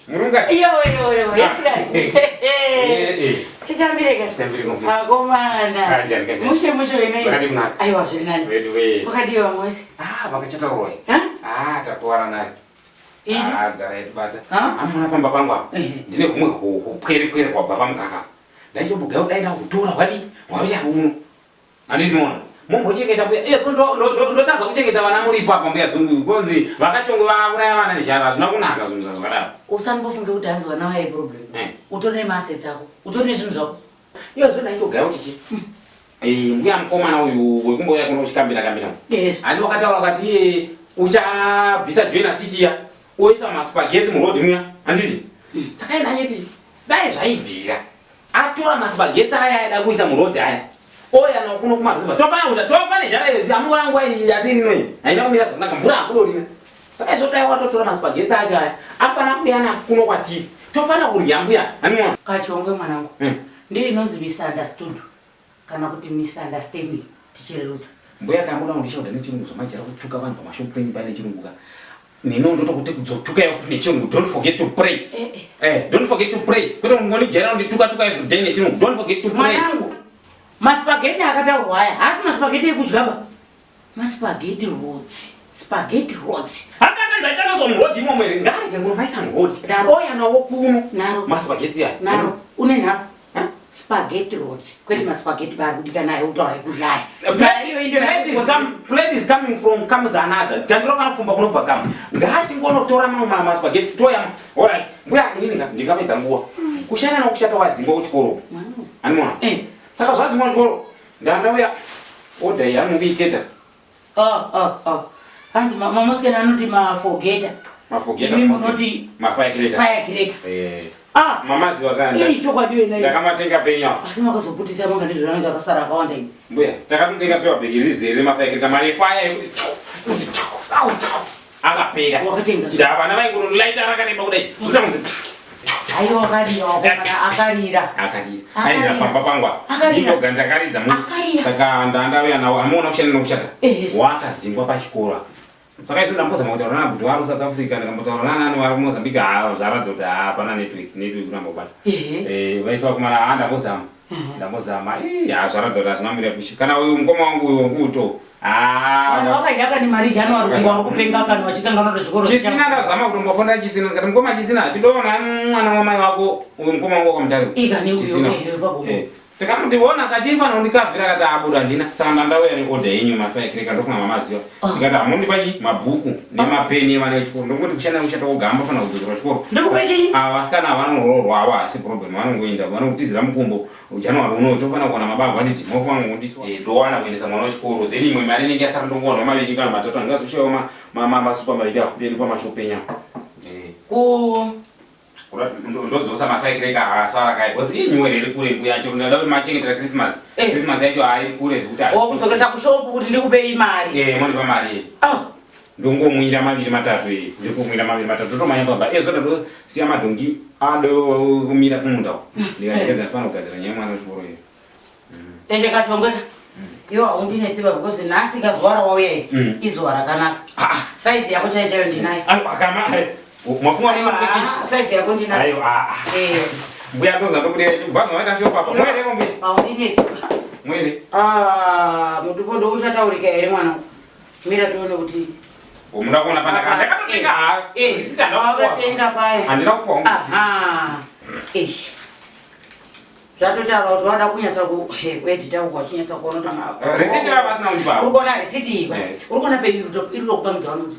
Murunga. Iyo yesikari. Chichambireka. Akomana. Mushe wene. Aiwa zvirinani. Wakadiwa mwese. Vakachata roy. Tatwara naye. Dzara yetubata. Amuna pamba pangwa. Ndine kumwe kupwere kwabva pamukaka. Ndaichombogayo daina kutora wadi wauya uno. Andinoona. Mumbochengeta buya ndotadza kuchengeta vana muri ipapo mbuya dzungu konzi vakachongo vauraya vana neshara zvina kunaka zvinhu zvakadaro. Usambofunge kuti hanzi vana vaye problem. Utori nemasets ako, utori nezvinhu zvako. Iyo zvona itogayo tichi. Mbuya mukomana uyu wekumboya kuno uchikambira. Yes. Andi wakataura kuti uchabvisa joiner city ya oisa maspaghetti muroad muya. Handiti? Saka ina nyeti dai zvaibvira. Atora maspaghetti aya aida kuisa muroad aya. Oya na kuno kumaziva. Tofane jara iyo amura ngwa yatini noi. Haina kumira zvakanaka mvura akudorina. Saka izvotai watotora maspaghetti aya. Afana kuyana kuno kwatiri. Tofana kurya mbuya. Hanimona. Kachongwe mwanangu. Ndiyo inonzi misunderstood. Kana kuti misunderstanding tichirerudza. Mbuya kamuda ndishauda nechirungu zvamachira kutuka vanhu pamashopeni pane chirunguka. Nino ndoto kuti kudzotuka yafuti nechirungu. Don't forget to pray. Don't forget to pray. Kuti ngoni jera ndituka every day nechirungu. Don't forget to pray. Mwanangu. Maspaghetti akataurwa aya. Asi maspaghetti ekudyaba. Maspaghetti roads. Spaghetti roads. Ndachata somurodi imwe mwere ngarike kunopaisa murodi. Oya nawo kuno. Naro. Maspaghetti aya. Naro. Une naro. Spaghetti roads. Kwete maspaghetti bari kudika naye utaura kudlaya. Plate is coming from comes another. Kandiroka nafumba kunobva kama. Ngachi ngonotora mamwe maspaghetti toya. Alright. Mbuya inini ndikapedza nguwa. Kushana nokushata wadzimba kuchikoro. Hanimona? Saka zvadzimba kuchikoro. Ndandauya order yamuviketa. Hanzi mamosikana anoti mafogeta. Mafogeta. Munoti mafirecracker. Firecracker. Mamazi wakanda. Chokwadiwe nayo. Ndakamatenga penya. Asi makazoputisa manga ndizvona akasara akawanda ini. Mbuya, takatotenga pewa bhegi rizere mafirecracker mari fire yekuti akapera. Wakatenga. Ndavana vaingoro light rakareba kudai. Utamunzi. Ayo akariwa akarira. Aira pamba pangwa. Ndiko gandakaridza mu. Saka ndandauya nawo amuona kushanda nokushata. Wakadzingwa pachikora. Saka izvo ndamboza kutaura nabhuti waro South Africa ndakambotaura nani wari Mozambique zvaradza kuti hapana network unambobata. Vaisa kumara ndambozama. Zvaradza kuti hazvina mira kushi. Kana uyu mukoma wangu uyu wanguto. Vanhu vakanyaka nemari January kungwa kupenga kana vachikangana nechikoro. Chisina ndazama kutombofunda chisina ngati mukoma chisina chidoona mwana wamai wako uyu mukoma wangu wakamutari. Ikani uyu pagogo. Ndikamudiona kachifana kundikavhira kati abuda ndina saka ndandauya neorder yenyu mafirecracker ndofunga mamaziva. Ndikati hamundi pachi mabhuku nemapeni evana vechikoro ndongoti kushanda kuchata kugamba fana kudzokera kuchikoro. Ndikupe chii? Vasikana vanongororwa havo hasi problem vanongoenda vanokutizira mukumbo January uno tofana kuona mababa anditi mofana ngondiswa ndowana kuendesa mwana wechikoro then imwe mari inenge yasara ndongoona maviri kana matatu angazoshawa masupermarket akupeni pamashopenya. Ndodzosa mafirecracker asara kai because inyuwe riri kure kuyacho ndada kuti machengetera Christmas yacho ari kure zvekuti kudzokesa kushopu kuti ndikupe mari. Mundipa mari. Ndongomwira maviri matatu ndikumwira maviri matatu tomanya baba zvoda tosiya madhongi ado kumira kumunda ndikaedza ndifana kugadzira nyaya mwana wechikoro iyo. Ende kachongweka iwo haundinetsepa because nhasi kazuva rawauya izuva rakanaka. Saizi yako chaiyo ndinayo. Mafunga ni size yako ndinayo. Ayo mbuya ndoza ndokudera chibvazwa waita shopa pa. Mwere ngombe. Haundinetsepa. Mwere. Mutupo ndo uchataurika here mwana. Mira tuone kuti muda kuona panaka ndakatotenga risita ndakatenga paya. Handina kupa. Zvatotaura kuti wada kunyatsa kuedita uko wachinyatsa kuona kuti risiti vapasina kundipa. Urikuona risiti iyi. Urikuona pedu iri rokupangidzwa vanoti.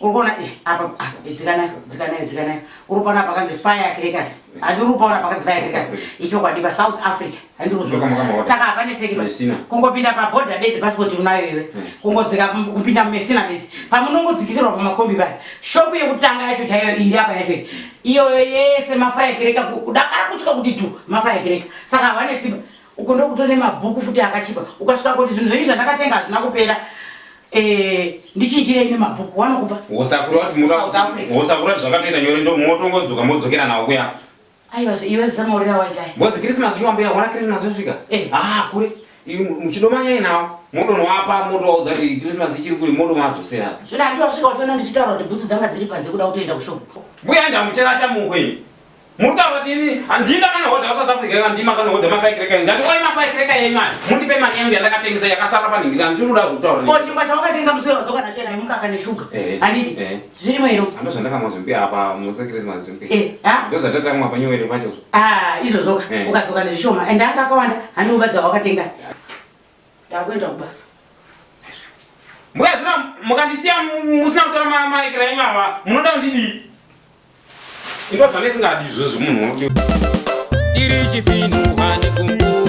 Urikuona apa dzikanayo. Urikuona pakanzi firecrackers. Handi urikuona pakanzi firecrackers. Ichokwadi pa South Africa. Handi uruzwa. Saka hapanetsekeba. Kungopinda paborder bedzi passport unayo iwe. Kungodzika kupinda mumesina bedzi. Pamunongodzikisirwa pamakombi paya. Shop yekutanga yacho chaiyo iri apa yacho. Iyo yese mafirecracker kudakara kusvika kuti tu mafirecracker. Saka havanetsekeba. Uko ndokutone mabhuku futi akachipa. Ukasvika kuti zvinhu zvenyu zvandakatenga hazvina kupera. Ndichikire ine mabhuku wanokupa. Wosakura kuti zvakatoita nyore ndo motongodzoka modzokera nawo kuya. Aiwa iwe zamorera waitai. Bosi Christmas yombe wana Christmas yosvika. Kure. Muchidomanya inawo. Modonoapa modoudza kuti Christmas ichiri kuri modomadzosera. Zvona ndiwasvika utona ndichitaura kuti bhutsu dzanga dziri panze kuda kutoenda kushopu. Mbuya ndamucherasha mukwe. Mutaura tini andina kana hoda South Africa andima kana hoda mafaikireka ngati oi mafaikireka yemani mundipe mari yangu yandakatengesa yakasara paningirana ndinoda kutaura ko chimba chawakatenga musi wazoka nachena imukaka neshuga anditi zviri mwero andozva ndakamazombi apa musi Christmas zombi ha ndozvatata mwa panyowere pacho izozoka ukadzoka nezvishoma ende akakawanda handiubadza wakatenga ndakuenda kubasa mbuya zvina mukandisiya musina kutora maikira yenyu ava munoda kundidii indozva ndisingadi izvozvo munhu tiri chifinu hani kumbu